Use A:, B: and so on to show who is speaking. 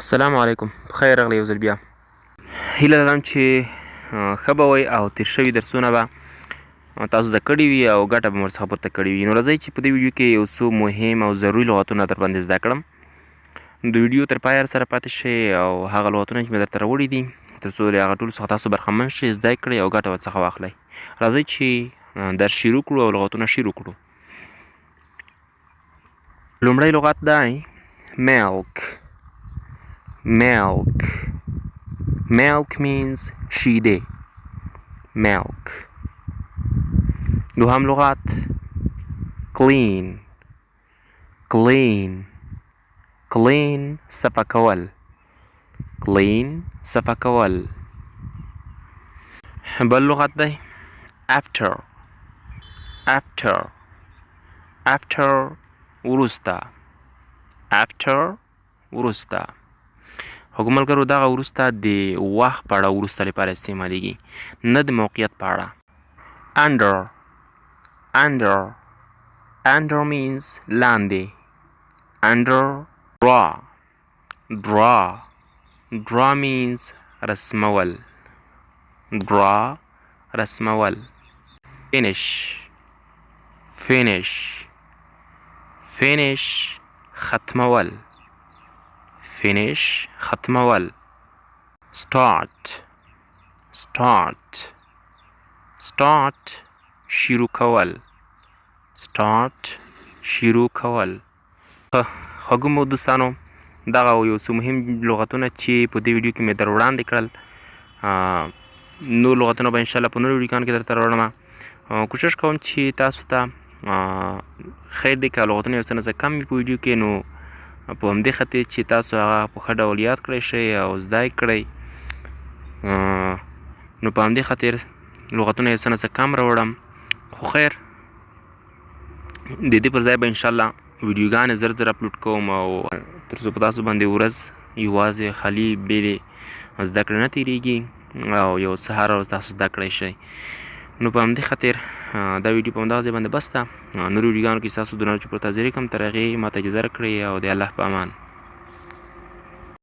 A: السلام علیکم، بخیر راغلی یو ځل بیا. هیله لرم چې ښه به وئ او تېر شوي درسونه به تاسو زده کړي وي او ګټه به مو ورڅخه پورته کړې وي. نو راځئ چې په دې ویډیو کې یو څو مهم او ضروري لغتونه در باندې زده کړم. د ویډیو تر پایه سره پاتې شئ او هغه لغتونه چې مې درته راوړي دي تر څو له هغه ټولو څخه تاسو برخمن شئ، زده کړئ او ګټه ورڅخه واخلئ. راځئ چې درس شروع کړو او لغتونه شروع کړو. لومړی لغت دی milk. Milk. Milk means شیده. Milk. دوهم لغت clean. Clean. Clean صفا کول. Clean صفا کول. بل لغت دی after. After. After وروسته. After وروسته. خواږو ملګرو دغه وروسته د وخت په اړه وروسته لپاره استعمالیږي، نه د موقعیت په اړه. under. Under. Under means لاندې. Under. draw. Draw. Draw means رسمول. Draw رسمول. finish. Finish. Finish ختمول. Finish ختمول. start. Start. Start شروع کول. Start شروع کول. خواږو مو دوستانو دغه یو څو مهم لغتونه چې په دې ویډیو کې مې در وړاندې کړل، نور لغتونه به انشاءالله په نورو ویډیوګانو کې درته راوړم. کوشش کوم چې تاسو ته خیر دی که لغتونه یو څه نه څه کم وي په ویډیو کې، نو په همدې خاطر چې تاسو هغه په ښه ډول یاد کړی شئ او زده یې کړئ، نو په همدې خاطر لغتونه یو څه نه څه کم راوړم. خو خیر د دې پر ځای به انشاءالله ویډیوګانې زر زر اپلوډ کوم او تر څو په تاسو باندې ورځ یوازې خالي بېلې زده کړې نه تېرېږي او یو څه هره ورځ تاسو زده کړی شئ. نو په همدې خاطر دا ویډیو په همدغه ځای باندې بس ده. نورو ویډیوګانو کې ستاسو د نړۍ چې پروت حاضرې کوم، تر هغې ماته اجازه راکړئ او د الله په امان.